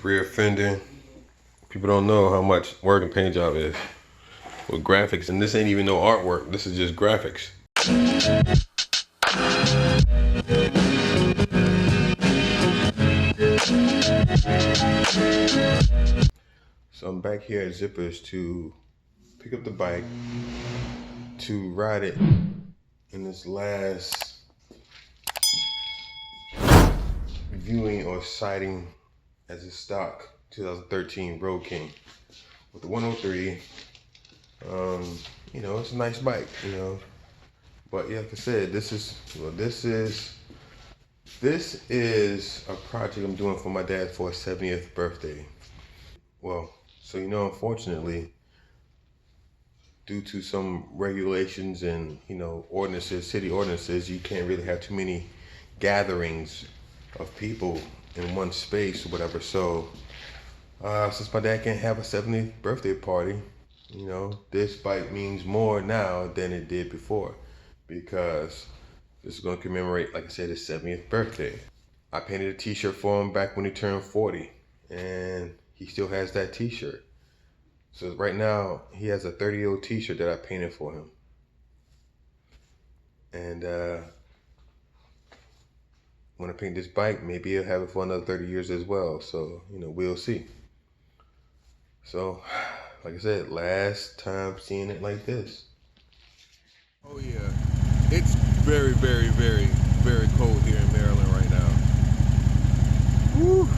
rear fender. People don't know how much work and paint job is with graphics, and this ain't even no artwork. This is just graphics. So I'm back here at Zippers to pick up the bike to ride it in this last viewing or sighting as a stock 2013 Road King with the 103. You know, it's a nice bike, you know. But yeah, like I said, this is a project I'm doing for my dad for his 70th birthday. Well, so you know, unfortunately, due to some regulations and, you know, ordinances, city ordinances, you can't really have too many gatherings of people in one space or whatever. So since my dad can't have a 70th birthday party, you know, this bike means more now than it did before, because this is going to commemorate, like I said, his 70th birthday. I painted a t-shirt for him back when he turned 40, and he still has that t-shirt. So right now, he has a 30-year-old t-shirt that I painted for him. And when I paint this bike, maybe he'll have it for another 30 years as well. So, you know, we'll see. So, like I said, last time seeing it like this. Oh yeah, it's very, very, very, very cold here in Maryland right now. Woo.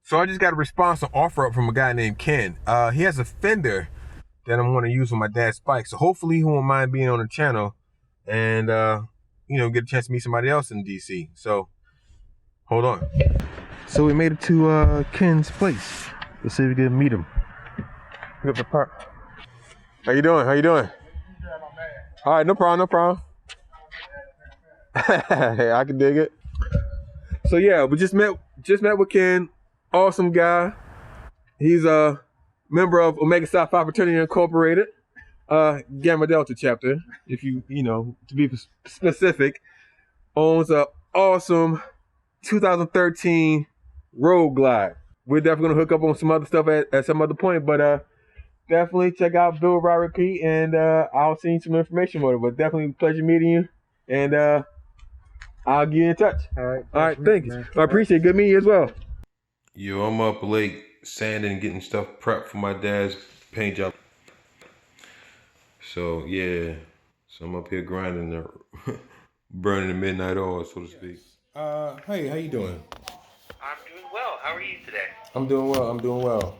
So I just got a response on OfferUp from a guy named Ken. He has a fender that I'm going to use on my dad's bike. So hopefully he won't mind being on the channel and, you know, get a chance to meet somebody else in DC. So hold on. So we made it to Ken's place. Let's see if we can meet him. Pick up the part. How you doing? How you doing? All right, no problem, no problem. Hey, I can dig it. So yeah, we just met with Ken. Awesome guy. He's a member of Omega Psi Phi Fraternity Incorporated, Gamma Delta chapter, if you know, to be specific. Owns a awesome 2013 Road Glide. We're definitely gonna hook up on some other stuff at some other point, but definitely check out Bill Robert P, and I'll send you some information on it. But definitely a pleasure meeting you, and I'll get in touch. All right, thank you. I appreciate it. Good meeting you as well. Yo, I'm up late sanding and getting stuff prepped for my dad's paint job. So yeah, so I'm up here grinding, burning the midnight oil, so to speak. Hey, how you doing? I'm doing well. How are you today? I'm doing well. I'm doing well.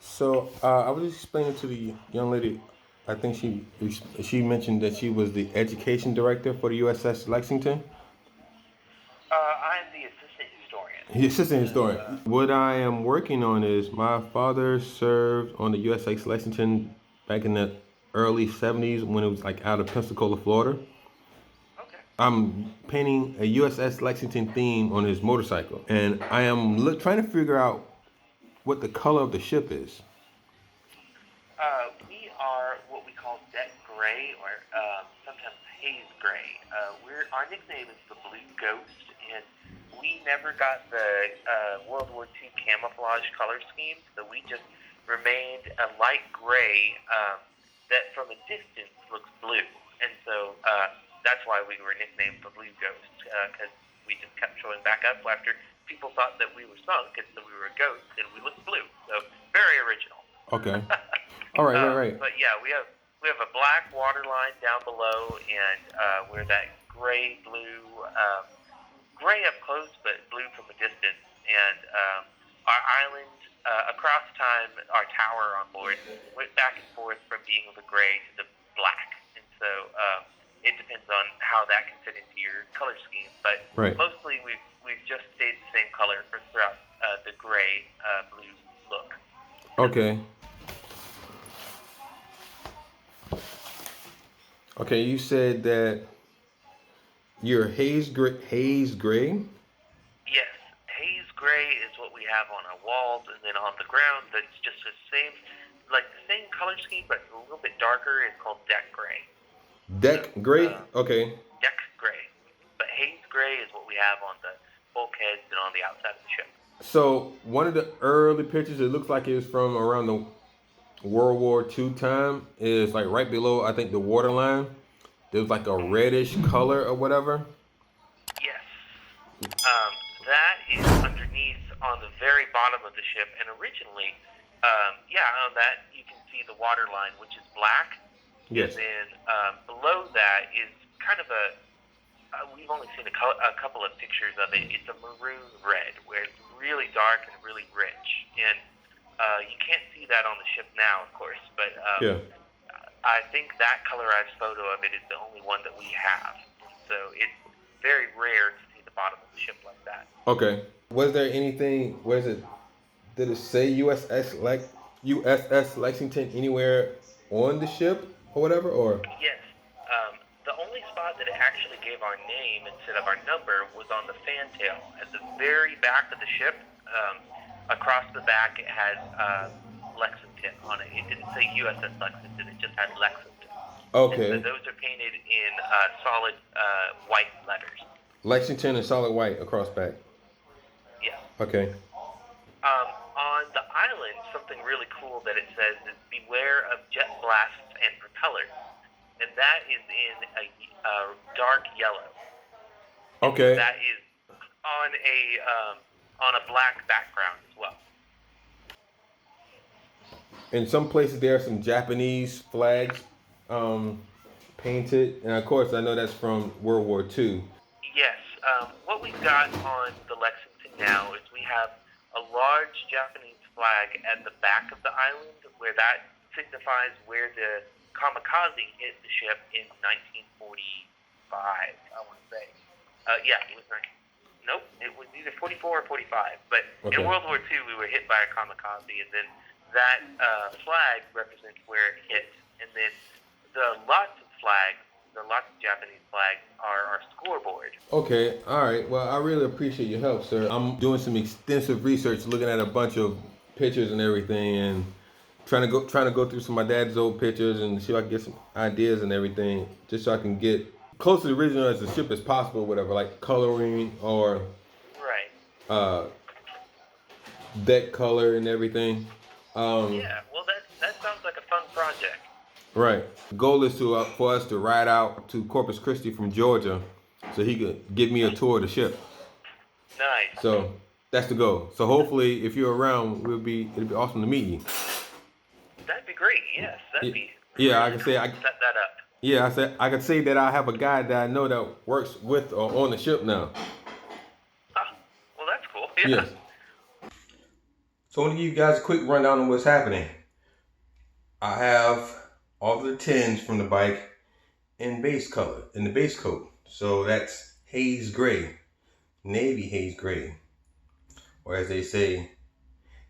So I was just explaining to the young lady. I think she mentioned that she was the education director for the USS Lexington. I'm the assistant historian. The assistant historian. What I am working on is my father served on the USS Lexington back in the early 70s when it was like out of Pensacola, Florida. Okay. I'm painting a USS Lexington theme on his motorcycle, and I am trying to figure out what the color of the ship is. We are what we call deck gray, or sometimes haze gray. Our nickname is the Blue Ghost, and we never got the World War II camouflage color scheme, so we just remained a light gray that from a distance looks blue, and so that's why we were nicknamed the Blue Ghost, because we just kept showing back up after people thought that we were sunk, and so we were a ghost, and we looked blue. So very original. Okay. All right, right. But yeah, we have a black water line down below, and we're that gray blue, gray up close, but blue from a distance. And our island, across time, our tower on board went back and forth from being the gray to the black, and so it depends on how that can fit into your color scheme. But mostly we've just stayed the same color throughout the gray blue look. Okay. Okay, you said that you're haze gray. Yes, haze gray is what we have on our walls, and then on the ground, that's just the same like the same color scheme, but a little bit darker, is called deck gray. Deck gray? Okay. Deck gray. But haze gray is what we have on the bulkheads and on the outside of the ship. So one of the early pictures, it looks like it was from around the World War II time, is like right below, I think, the waterline. There's like a reddish color or whatever. Yes. That is underneath on the very bottom of the ship, and originally, on that you can see the water line, which is black. Yes. And then below that is kind of we've only seen a couple of pictures of it. It's a maroon red, where it's really dark and really rich. And you can't see that on the ship now, of course, but Yeah. I think that colorized photo of it is the only one that we have. So it's very rare to see the bottom of the ship like that. Okay. Was there anything? Did it say USS Lexington anywhere on the ship or whatever? Or Yes. The only spot that it actually gave our name instead of our number was on the fantail. At the very back of the ship, across the back, it had Lexington on it. It didn't say USS Lexington, it just had Lexington. okay, And so those are painted in solid white letters. Lexington and solid white across back. Yeah. Okay. On the island, something really cool that it says is beware of jet blasts and propellers. And that is in a dark yellow. Okay. That is on a black background as well. In some places, there are some Japanese flags painted, and of course, I know that's from World War II. Yes. What we've got on the Lexington now is we have a large Japanese flag at the back of the island, where that signifies where the kamikaze hit the ship in 1945, I want to say. It was Nope, it was either 44 or 45. But Okay. in World War II, we were hit by a kamikaze, and then that flag represents where it hit. And then the lots of Japanese flags are our scoreboard. Okay, all right. Well, I really appreciate your help, sir. I'm doing some extensive research, looking at a bunch of pictures and everything, and trying to go through some of my dad's old pictures and see if I can get some ideas and everything, just so I can get close to the original as the ship as possible, whatever, like coloring or Right. deck color and everything. Yeah. Well, that sounds like a fun project. Right. The goal is for us to ride out to Corpus Christi from Georgia, so he could give me a tour of the ship. Nice. So that's the goal. So hopefully, if you're around, it'd be awesome to meet you. That'd be great. Yes, that'd be. Yeah, I can say set that up. Yeah, I could say that I have a guy that I know that works with or on the ship now. Well, that's cool. Yeah. Yes. So I want to give you guys a quick rundown on what's happening. I have all the tins from the bike in base color, in the base coat. So that's haze gray, navy haze gray, or as they say,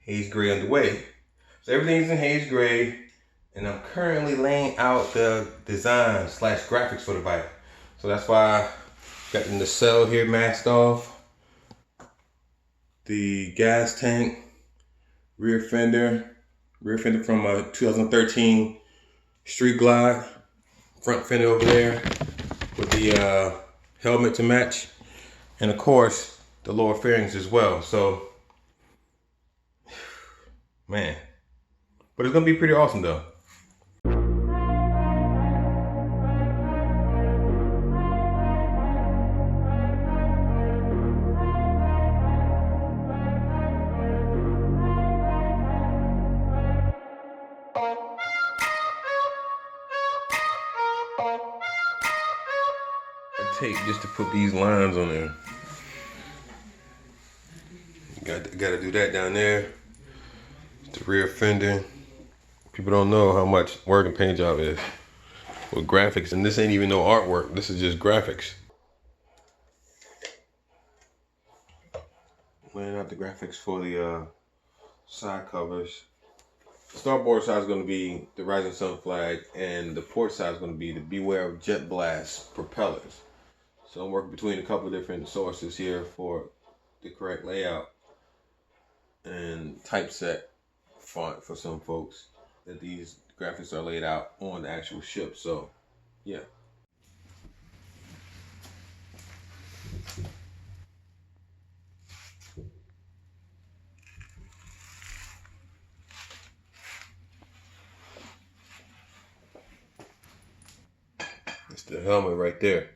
haze gray underway. So everything's in haze gray, and I'm currently laying out the design / graphics for the bike. So that's why I got the nacelle here masked off, the gas tank, rear fender from a 2013 Street Glide, front fender over there with the helmet to match, and of course the lower fairings as well. So, man, but it's gonna be pretty awesome though. Tape just to put these lines on there. Got to do that down there. The rear fender. People don't know how much work and paint job is with graphics, and this ain't even no artwork. This is just graphics. Laying out the graphics for the side covers. The starboard side is going to be the Rising Sun flag, and the port side is going to be the Beware of Jet Blast propellers. So I'm working between a couple of different sources here for the correct layout and typeset font for some folks. that these graphics are laid out on the actual ship. So, yeah. It's the helmet right there.